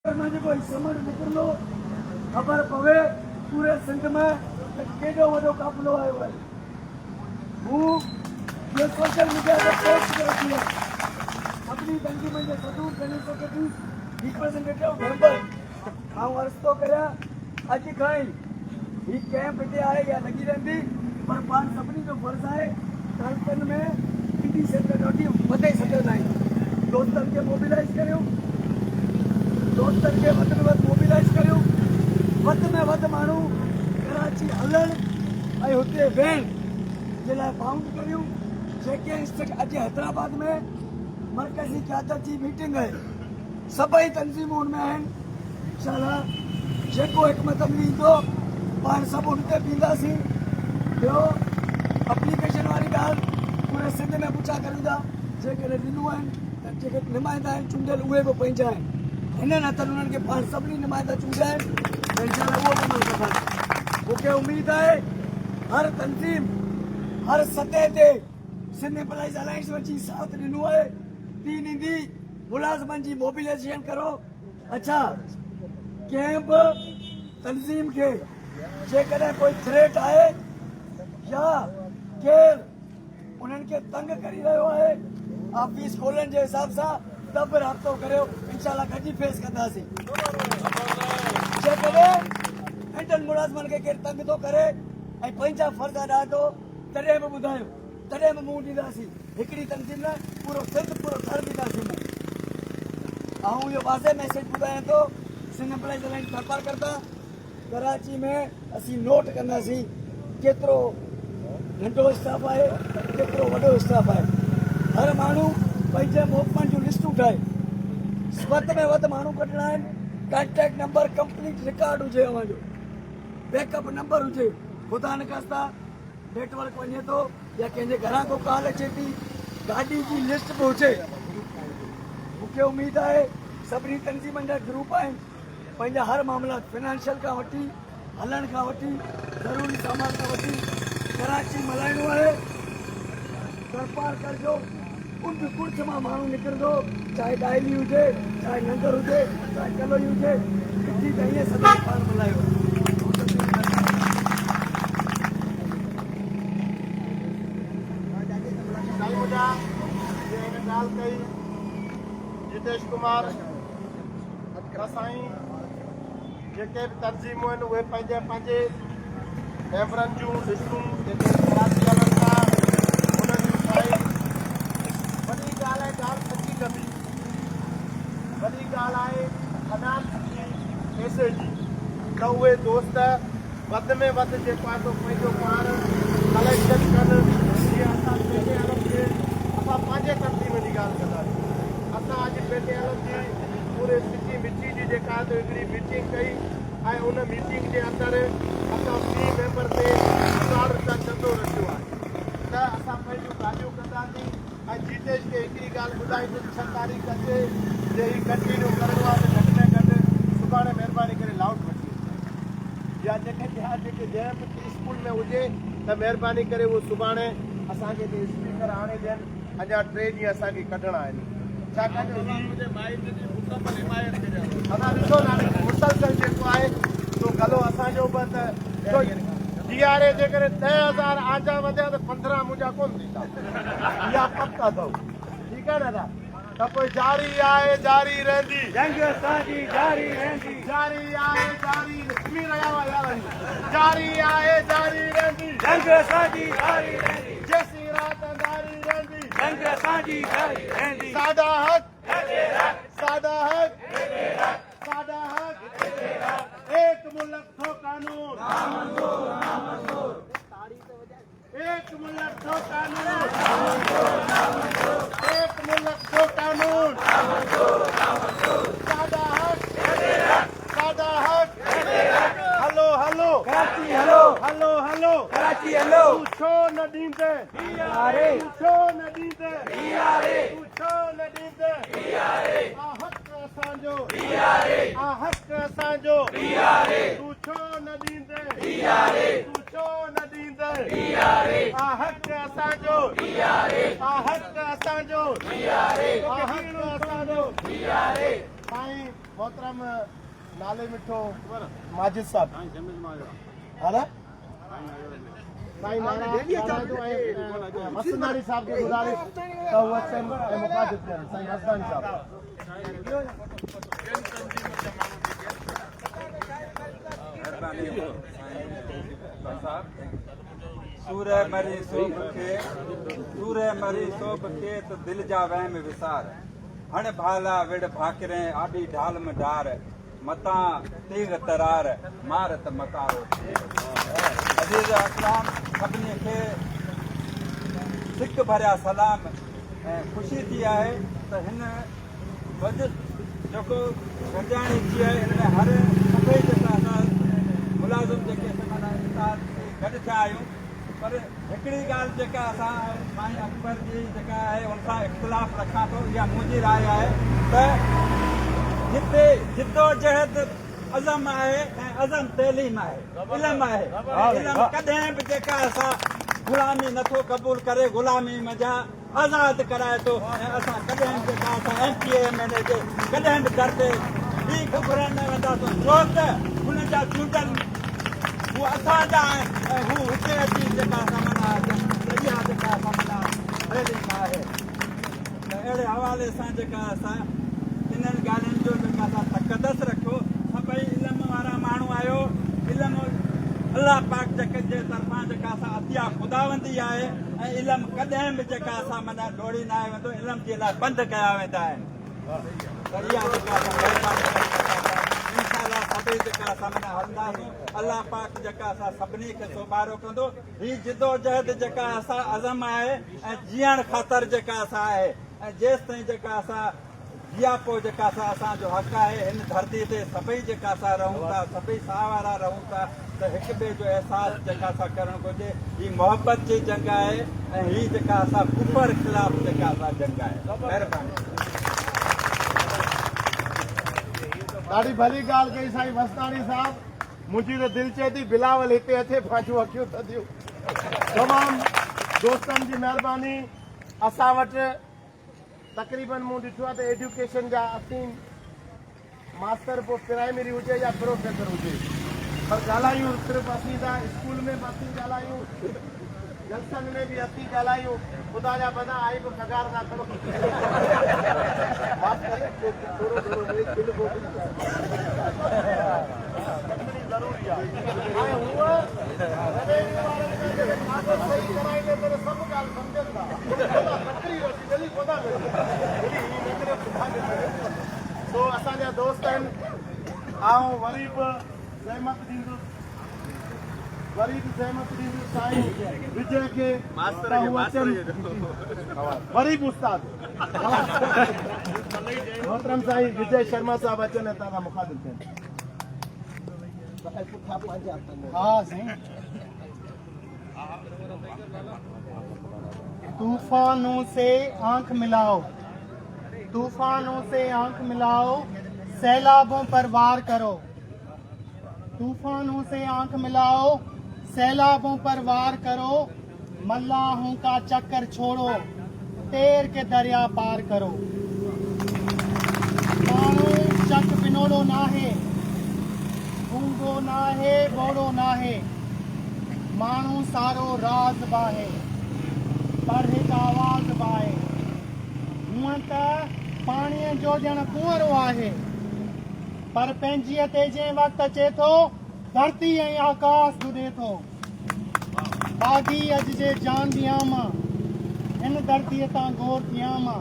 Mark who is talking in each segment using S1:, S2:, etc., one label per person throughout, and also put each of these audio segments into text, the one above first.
S1: मुझे कोई समझ निकलो खबर पवे पूरे सिंध में केॾो वॾो काफ़िलो आयो आहे। हूं ये सोशल मीडिया ते पोस्ट करी है अपनी तंजीम जे सदूर जनरल सेक्रेटरी रिप्रेजेंटेटिव मेंबर आऊं अर्ज़ थो करियां अॼु खां ई ही कैंप हिते आहे या लॻी रहंदी पर पाण सभिनी जो फर्ज़ आहे तालुकनि में ईडी सेंटर ॾाढी वधे सघंदा आहियूं। दोस्तनि खे मोबिलाइज़ करियो, दोस्तनि खे वधि में वधि मोबिलाइज़ करियो, वधि में वधि माण्हू कराची हलणु ऐं हुते वेहण जे लाइ बाउंड करियूं। जेके अॼु हैदराबाद में मरकज़ी क़यादत जी मीटिंग आहे सभई तंज़ीमूं हुन में आहिनि। इंशाअल्लाह जेको हिकमत अमली ईंदो पाण सभु हुन ते बीहंदासीं। ॿियो एप्लीकेशन वारी ॻाल्हि पूरे सिंध में पुछा करूं था, जेकॾहिं ॾिनूं आहिनि त जेके नुमाइंदा आहिनि चूंडियल उहे बि पंहिंजा आहिनि। हिन नातनि उन्हनि खे पाण सभिनी नुमाइंदा चूंडिया आहिनि त इंशाअल्लाह उहो कमु कंदासीं। मूंखे उमेद आहे हर तंज़ीम हर सतह ते सिंध एम्प्लॉइज़ अलायंस अची साथ ॾिनो आहे। तीन ईंदी मुलाज़िमनि जी मोबिलाइज़ेशन करो। अच्छा कंहिं बि तंज़ीम खे जेकॾहिं कोई थ्रेट आहे या केरु उन्हनि खे तंग करे रहियो आहे ऑफिस खोलण जे हिसाब सां त बि राब्तो करियो। इंशाअल्लाह गॾिजी फेस कंदासीं। जेकॾहिं इंडियन मुलाज़िमनि खे केरु तंग थो करे ऐं पंहिंजा फ़र्ज़ अदा थो तॾहिं बि ॿुधायो, तॾहिं बि मुंहुं ॾींदासीं। हिकिड़ी तंज़ीम न पूरो सिंध पूरो घर ॾींदासीं मुंहुं। ऐं इहो वाज़े मैसेज ॿुधायां थो सिंध एम्प्लॉइज़ अलायंस सरकार करता कराची में असीं नोट कंदासीं केतिरो नंढो स्टाफ आहे केतिरो वॾो स्टाफ आहे। हर माण्हू पंहिंजे मोहकमनि जूं लिस्टूं ठाहे वधि में वधि माण्हू कढणा आहिनि। कॉन्टेक्ट नंबर कंप्लीट रिकॉर्ड हुजे, अव्हांजो बैकअप नंबर हुजे। ख़ुदा न ख़ास्ता नेटवर्क वञे थो या कंहिंजे घरां को कॉल अचे थी गाॾी जी लिस्ट बि हुजे। मूंखे उमेद आहे सभिनी तंज़ीमनि जा ग्रुप आहिनि। पंहिंजा हर मामला फाइनेंशियल खां वठी हलण खां वठी ज़रूरी सामान खां वठी कराची मल्हाइणो आहे। सरपार करजो कुंड कुर्छ मां माण्हू निकिरंदो, चाहे डायली हुजे चाहे नंगर हुजे चाहे कलोई हुजे, मिठी त ईअं सदा पाण मल्हायो।
S2: जितेश कुमार साईं जेके बि तंज़ीमूं आहिनि उहे पंहिंजे पंहिंजे मेंबरनि जूं लिस्टूं जेके कराची हलनि था उन्हनि जूं ठाहे। वॾी ॻाल्हि आहे ॻाल्हि सची कबी, वॾी ॻाल्हि आहे अनाम जी पैसे जी त उहे दोस्त वधि में वधि जेको आहे पंहिंजो पाण कलेक्शन कनि। जीअं असां पेटे हलम खे असां पंहिंजे तंज़ीम जी ॻाल्हि कंदासीं। असां अॼु पेटे हलम जी पूरे सिटी मिटी जी जेका आहे हिकिड़ी मीटिंग कई ऐं उन मीटिंग जे अंदरि असां ॿी मेंबर ते हज़ार रुपया चंदो रखियो आहे त असां पंहिंजूं ॻाल्हियूं कंदासीं। ऐं जीतेश खे हिकिड़ी ॻाल्हि ॿुधाईंदुसि 6 तारीख़ अचे जे ही कंटिन्यू करिणो आहे त घटि में घटि सुभाणे महिरबानी करे लाउड वठी या जेके जंहिं बि स्कूल में हुजे त महिरबानी करे उहो सुभाणे असांखे हिते स्पीकर आणे ॾियनि। अञा 3 ॾींहं असांखे कढणा आहिनि। छाकाणि असां ॾिसो न मुसलसल जेको आहे सो गलो असांजो बि त DRA जेकॾहिं 10,000 आजा वधिया त 15 मुंहिंजा कोन थींदा। इहा पक अथव, ठीकु आहे दादा। त पोइ जारी आहे जारी रहंदी
S1: जंग असांजी जारी रहंदी,
S2: जारी आहे जारी थी रहिया हुआ यार। जारी आहे जारी रहंदी
S1: जंग असांजी जारी रहंदी,
S2: जेसी रात जारी रहंदी
S1: जंग असांजी जारी रहंदी।
S2: साडा हक साडा हक साडा हक एक मुल्क दो कानून, एक मुल्क दो कानून, एक मुल्क दो कानून। साडा हक साडा हक हलो हलो
S1: कराची हलो,
S2: हलो हलो
S1: कराची हलो।
S2: तू छो न ॾींदे
S1: अरे
S2: तू छो न ॾींदे
S1: अरे
S2: तू छो न ॾींदे आ हक़ असांजो आ हक़ असांजो तू छो न ॾींदे तू छो न ॾींदे आ हक़ असांजो आ हक़ असांजो आ हक़ असांजो साईं मोहतरम नाले मिठो माजिद साहब हा न साईं मसनारी साहब खे गुज़ारिश त उहो अचनि ऐं मुखातिब थियनि साईं मस्तानी साहब
S3: सूरह मरी सोब खे तो दिल जा वहम विसार हण भाला विड़ भाकरे आडी ढाल में डार मता तीग तरार मारत मकारो अजीज अस्लाम सभिनी खे सिक भरिया सलाम ऐं ख़ुशी थी आहे त हिन जेको गंजाणी थी आहे हिन में हर सभई जेका असां मुलाज़िम जेके माना गॾु थिया आहियूं पर हिकिड़ी ॻाल्हि जेका असां साईं अकबर जी जेका आहे उन सां इख़्तिलाफ़ रखां थो इहा मुंहिंजी राय आहे त जिते जिदोजहद अज़म आहे ऐं अज़म तइलीम आहे इल्मु आहे इल्मु कॾहिं बि जेका असां ग़ुलामी नथो क़बूल करे ग़ुलामी मज़ा आज़ाद कराए थो ऐं असां कॾहिं बि जेका असां MPA जे कॾहिं बि दर ते ॿी घुरनि न वेंदासीं छो त हुन जा चूंडल हू असांजा आहिनि ऐं हू हिते अची जेका असां माना इहा जेका असां माना तइलीम आहे त अहिड़े हवाले सां जेका असां इन्हनि ॻाल्हियुनि जो जेका असां तक़दस रखियो सभई इल्मु वारा माण्हू आहियो इल्मु अलाह पाक जे तरफ़ां जेका असां अतिया ख़ुदावंदी आहे ऐं इल्मु कॾहिं बि जेका असां माना डोड़ी न आहे वेंदो इल्म जे लाइ बंदि कया वेंदा आहिनि त इहा जेका असां इंशाअल्लाह सभई जेका असां माना हलंदासीं अलाह पाक जेका असां सभिनी खे सोभारो कंदो हीअ जिदोजहद जेका असां अज़म आहे ऐं जीअण ख़ातिर जेका असां आहे ऐं जेसि ताईं जेका असां जियापो जेका असांजो हक़ आहे हिन धरती ते सभई जेका असां रहूं था सभई साह वारा रहूं था त हिक ॿिए जो अहसासु जेका असां करणु घुरिजे हीअ मोहबत जी जंग आहे ऐं हीअ जेका असां कुफर ख़िलाफ़ जेका असां जंग आहे महिरबानी
S2: ॾाढी भली ॻाल्हि कई साईं मस्तानी साहब मुंहिंजी त दिलि चए थी बिलावल हिते अचे पंहिंजूं अखियूं थधियूं तमामु दोस्तनि जी महिरबानी असां वटि तक़रीबन मूं ॾिठो आहे त एजुकेशन जा 80 मास्टर पोइ प्राइमरी हुजे या प्रोफेसर हुजे पर ॻाल्हायूं सिर्फ़ु असीं था स्कूल में बि असीं ॻाल्हायूं जलसनि में बि असीं ॻाल्हायूं ख़ुदा जा बदा आई बि पघार न करो ज़रूरी आहे ऐं हूअ सभु ॻाल्हि सम्झनि था तो असांजा दोस्त आहिनि आऊं वरी बि ज़हमत ॾींदुसि साईं विजय खे वरी बि उस्ताद मोहतरम साईं विजय शर्मा साहब अचनि हितां खां मुखातिब थियनि हा साईं तूफानों से आंख मिलाओ तूफानों से आंख मिलाओ सैलाबों पर वार करो तूफानों से आंख मिलाओ सैलाबों पर वार करो मल्लाहों का चक्कर छोड़ो तैर के दरिया पार करो मानो चक बिनोड़ो नाहे गूंगो नाहे बोड़ो नाहे मानो सारो राज बाहे पर हिक आवाज़ बाहे हूअं त पाणीअ जो ॼण कुंवरो आहे पर पंहिंजीअ ते जंहिं वक़्तु अचे थो धरती ऐं आकाश ॿुधे थो बाग़ी अॼु जे जान ॾियां मां हिन धरतीअ तां गौर थियां मां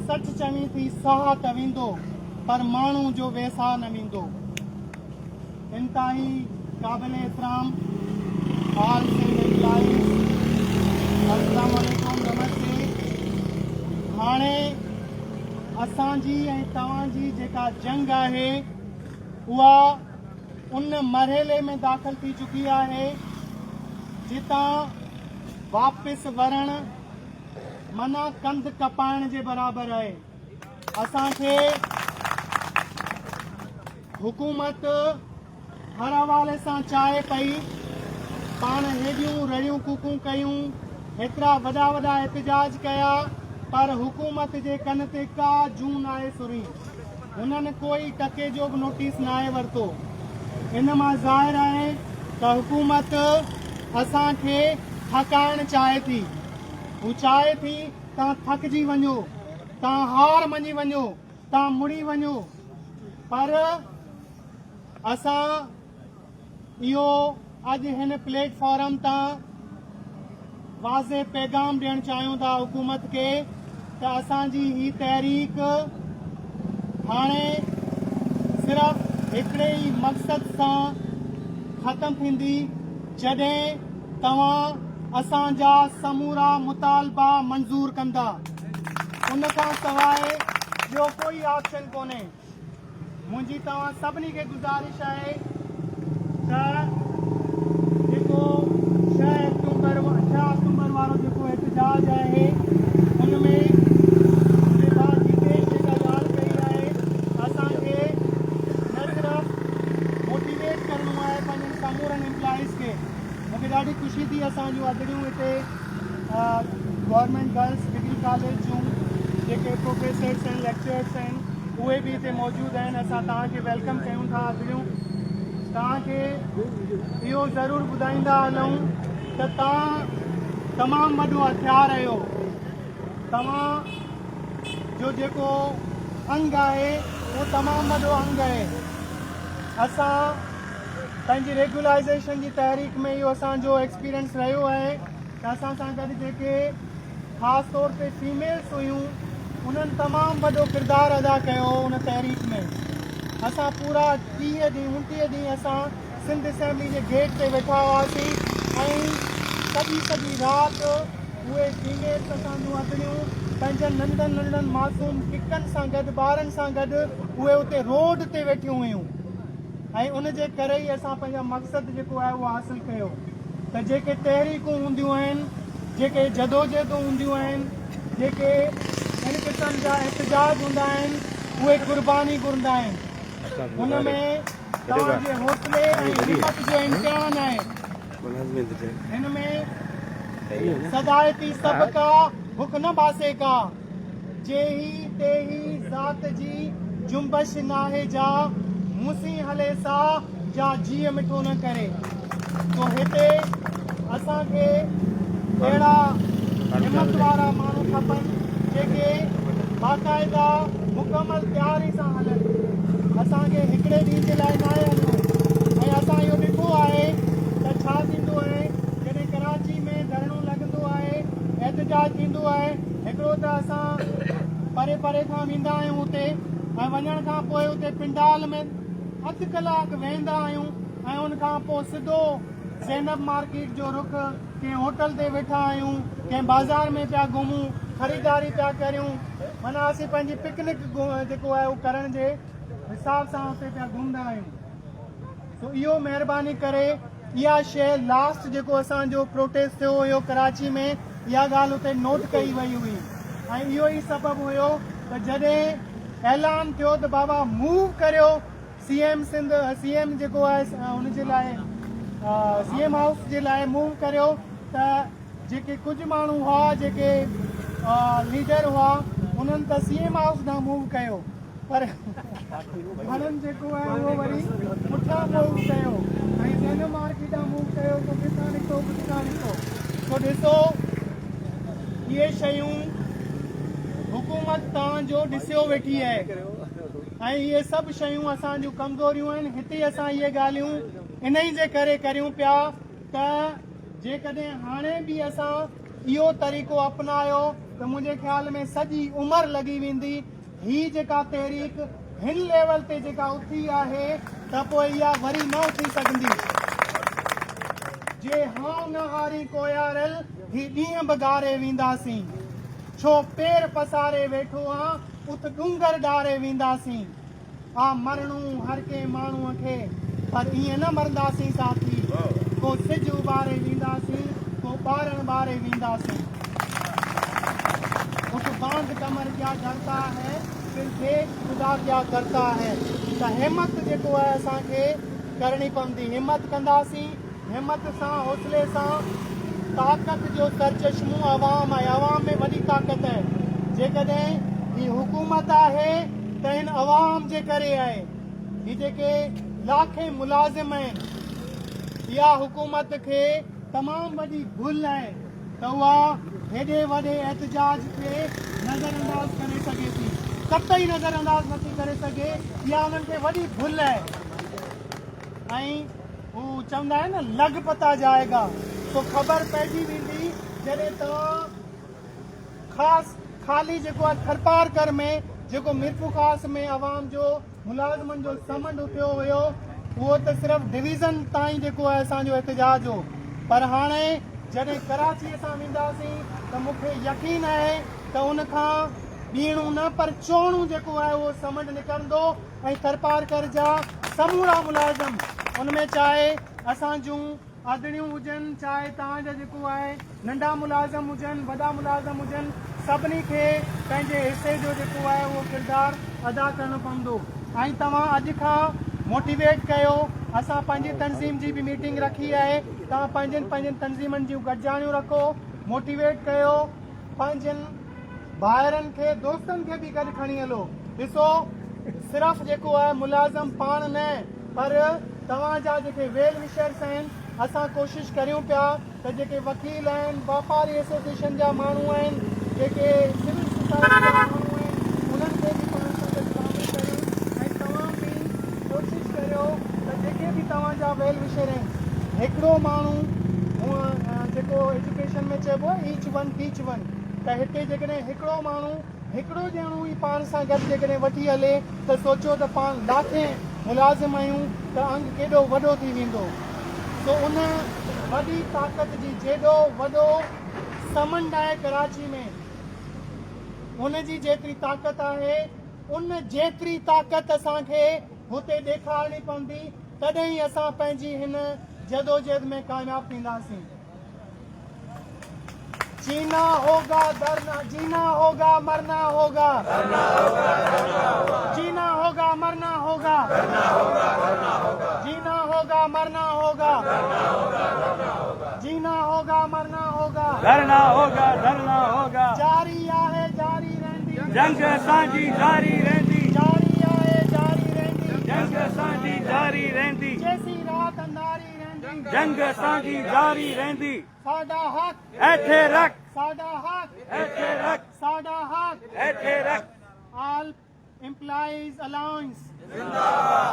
S2: सच चवीं थी साह त वेंदो पर माण्हू जो वेसा न वेंदो इंतिहाई क़ाबिल एतिराम हाल अस्सलाम वालेकुम नमस्ते हाणे असांजी ऐं तव्हांजी जेका जंग आहे उहा उन मरहले में दाख़िल थी चुकी आहे जितां वापसि वरण माना कंध कपाइण जे बराबरि आहे असांखे हुकूमत हर हवाले सां चाहे पई पाण हेॾियूं रड़ियूं कूकूं कयूं हेतिरा वॾा एहतजाज कया पर हुकूमत जे कन ते का जूं नाहे सुरी
S4: उन्हनि कोई टके जो बि नोटिस न आहे वरितो। इन मां ज़ाहिर आहे त हुकूमत असांखे थकाइणु चाहे थी। हू चाहे थी तव्हां थकिजी वञो, तव्हां हार मञी वञो, तव्हां मुड़ी वञो, पर असां इहो अॼु हिन प्लेटफॉर्म तां वाज़े पैगाम ॾियणु चाहियूं था हुकूमत खे त असांजी ही तहरीक हाणे सिर्फ़ हिकिड़े ई मक़सद सां ख़तमु थींदी जॾहिं तव्हां असांजा समूरा मुतालबा मंज़ूर कंदा। उन खां सवाइ ॿियो कोई ऑप्शन कोन्हे। मुंहिंजी तव्हां सभिनी खे गुज़ारिश आहे त जेको 6 अक्टूबर वारो जेको एहतजाज आहे उन में जितेश जेका ॻाल्हि कई आहे असांखे न सिर्फ़ु मोटिवेट करिणो आहे पंहिंजनि समूरनि एम्प्लॉइज़ खे। मूंखे ॾाढी ख़ुशी थी असांजूं अदड़ियूं हिते गवर्नमेंट गर्ल्स डिग्री कॉलेज जूं जेके प्रोफेसर्स आहिनि, लेक्चरर्स आहिनि, उहे बि हिते मौजूदु आहिनि। असां तव्हांखे वेलकम कयूं था अदड़ियूं। तव्हांखे इहो ज़रूरु ॿुधाईंदा हलूं त तव्हां तमामु वॾो हथियार आहियो। तव्हां जो जेको अंग आहे उहो तमामु वॾो अंग आहे। असां पंहिंजी रेगुलाइज़ेशन जी तहरीक में इहो असांजो एक्सपीरियंस रहियो आहे त असां सां गॾु जेके ख़ासि तौर ते फीमेल्स हुयूं उन्हनि तमामु वॾो किरदारु अदा कयो उन तहरीक में। असां पूरा 29 ॾींहं असां सिंध असेंबली जे गेट ते वेठा हुआसीं ऐं सॼी राति उहे फीमेल्स असांजूं अदड़ियूं पंहिंजनि नंढनि मासूम किकनि सां गॾु, ॿारनि सां गॾु उहे उते रोड ते वेठियूं हुयूं ऐं उन जे करे ई असां पंहिंजा मक़सदु जेको आहे उहो हासिलु कयो त जेके तहरीकूं हूंदियूं आहिनि, जेके जदोजहदूं हूंदियूं आहिनि, जेके हिन क़िस्म जा एहतजाज हूंदा आहिनि उहे क़ुर्बानी घुरंदा आहिनि। हुन में तव्हांजे हौसले ऐं हिमत जो इम्तिहान आहे। हिन में सदायती सब का भुख न बासे का, जेही तेही ज़ात जी जुम्बश नाहे जा, मुसी हले सा जा जीअ मिठो न करे। तो हिते असांखे अहिड़ा हिमत वारा माण्हू खपनि जेके बाक़ाइदा मुकमल तयारी सां हलनि। असांखे हिकिड़े ॾींहं जे लाइ न आहे हलणो। ऐं असां इहो ॾिठो आहे त छा थींदो आहे जॾहिं कराची में धरणो लॻंदो आहे, एहतजाज थींदो आहे, हिकिड़ो त असां परे परे खां वेंदा आहियूं हुते ऐं वञण खां पोइ हुते पिंडाल में अधु कलाकु वेहंदा आहियूं ऐं उनखां पोइ सिधो ज़ैनब मार्केट जो रुख, कंहिं होटल ते वेठा आहियूं, कंहिं बाज़ार में पिया घुमूं, ख़रीदारी पिया करियूं। माना असीं पंहिंजी पिकनिक जेको आहे उहो करण जे हिसाब सां हुते पिया घुमंदा आहियूं। तो इहो महिरबानी करे इहा शइ लास्ट जेको असांजो प्रोटेस्ट थियो हुयो कराची में, इहा ॻाल्हि हुते नोट कई वई हुई ऐं इहो ई सबबु हुयो त जॾहिं ऐलान थियो त बाबा मूव करियो सीएम जेको आहे हुनजे लाइ सीएम हाउस जे लाइ मूव करियो, त जेके कुझु माण्हू हुआ जेके लीडर हुआ उन्हनि त सीएम हाउस ॾांहुं मूव कयो, पर हुननि जेको आहे उहो वरी पुठियां मूव कयो ऐं ज़ैनब मार्केट ॾांहुं मूव कयो। तो किथां निकितो किथां निकितो। तो ॾिसो इहे शयूं हुकूमत तव्हांजो ॾिसियो वेठी आहे ऐं इहे सभु शयूं असांजूं कमज़ोरियूं आहिनि। हिते असां इहे ॻाल्हियूं इन ई जे करे करियूं पिया त जेकॾहिं हाणे बि असां इहो तरीक़ो अपनायो त मुंहिंजे ख़्याल में सॼी उमिरि लॻी वेंदी। ही जेका तहरीक हिन लेवल ते जेका उथी आहे त पोइ इहा वरी न उथी सघंदी। जे हां न हारी कोयारल ही ॾींहं बगारे वेंदासीं, छो पेर पसारे वेठो आ उत डूंगर ॾारे वेंदासीं। आ मरणो हर के माण्हूअ खे, पर ईअं न मरंदासीं साथी, को सिज उबारे वेंदासीं, को ॿारनि ॿारे वेंदासीं। उस बांध कमर क्या करता है, फिर देश खुदा क्या करता है। त हिमत जेको आहे असांखे करणी पवंदी। हिमत कंदासीं, हिमत सां हौसले सां। ताक़त जो सरचश्मो अवाम आहे, अवाम में वॾी ताक़त आहे। जेकॾहिं ही हुकूमत आहे त हिन अवाम जे करे आहे। ही जेके लाखे मुलाज़िम आहिनि, इहा हुकूमत खे तमामु वॾी भुल आहे त उहा हेॾे वॾे एहतजाज खे नज़रअंदाज करे सघे थी, कतई नज़रअंदाज नथी करे सघे। इहा उन्हनि खे वॾी भुल आहे। ऐं हू चवंदा आहिनि न, लॻ पता जाएगा, तो ख़बर पइजी वेंदी जॾहिं तव्हां ख़ाली जेको आहे थरपारकर में जेको मिर्फ़ु ख़ास में अवाम जो मुलाज़िमनि जो समंड उथियो हुयो, उहो त सिर्फ़ु डिवीज़न ताईं जेको आहे असांजो एहतजाज हो। पर हाणे जॾहिं कराची असां वेंदासीं त मूंखे यकीन आहे त उनखां ॿीणो न पर चोणो जेको आहे उहो समंड निकिरंदो ऐं थरपारकर जा समूरा मुलाज़िम, उनमें चाहे असां जूं आदड़ियूं हुजनि, चाहे तव्हांजा जेको आहे नंढा मुलाज़िम हुजनि, वॾा मुलाज़िम हुजनि, सभिनी खे पंहिंजे हिसे जो जेको आहे उहो किरदारु अदा करणो पवंदो। ऐं तव्हां अॼु खां मोटिवेट कयो। असां पंहिंजी तनज़ीम जी बि मीटिंग रखी आहे। तव्हां पंहिंजनि तनज़ीमनि जूं गॾिजाणियूं रखो, मोटिवेट कयो, पंहिंजनि भाइरनि खे, दोस्तनि खे बि गॾु खणी हलो। ॾिसो, सिर्फ़ु जेको आहे मुलाज़िम पाण न, पर तव्हांजा जेके वेल विशर्स आहिनि, असां कोशिशि करियूं पिया त जेके वकील आहिनि, वापारी एसोसिएशन जा माण्हू आहिनि, जेके सिविल सोसाइटी जा माण्हू आहिनि, उन्हनि खे बि पाण सां गॾु शामिल करियूं। ऐं तव्हां बि कोशिशि करियो त जेके बि तव्हांजा वेल विशर आहिनि, हिकिड़ो माण्हू हूअं जेको एजुकेशन में चइबो आहे ईच वन टीच वन, त हिते जेकॾहिं हिकिड़ो माण्हू हिकिड़ो ॼणो ई पाण सां गॾु जेकॾहिं वठी हले त सोचो त पाण लाखे मुलाज़िम आहियूं त अंग केॾो वॾो थी वेंदो। तो उन वॾी ताक़त जी, जेॾो वॾो समंड आहे कराची में, उन जी जेतिरी ताक़त आहे, उन जेतिरी ताक़त असांखे हुते ॾेखारणी पवंदी, तॾहिं ई असां पंहिंजी हिन जदोजहद में कामयाबु थींदासीं। जीना होगा डरना, जीना होगा मरना होगा, जीना होगा मरना होगा, जीना होगा मरना होगा, जीना होगा मरना होगा,
S3: धरना होगा
S4: जारी आहे जारी रहंदी,
S3: जंग असांजी जारी रहंदी,
S4: जारी आहे जारी रहंदी,
S3: जंग असांजी जारी रहंदी,
S4: जैसी रात अंधारी रहंदी,
S3: जंग असांजी जारी रहंदी।
S4: साडा हक
S3: ऐथे रख,
S4: साडा हक,
S3: ऐथे रख,
S4: साडा हक।
S3: ऐथे रख।
S4: All Employees Alliance,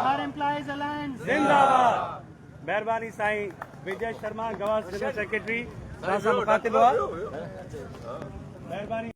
S4: हर Employees Alliance
S3: जिंदाबाद। महिरबानी साईं विजय शर्मा, गवाह जनरल सेक्रेटरी, सां मुखातिब हुआ। महिरबानी।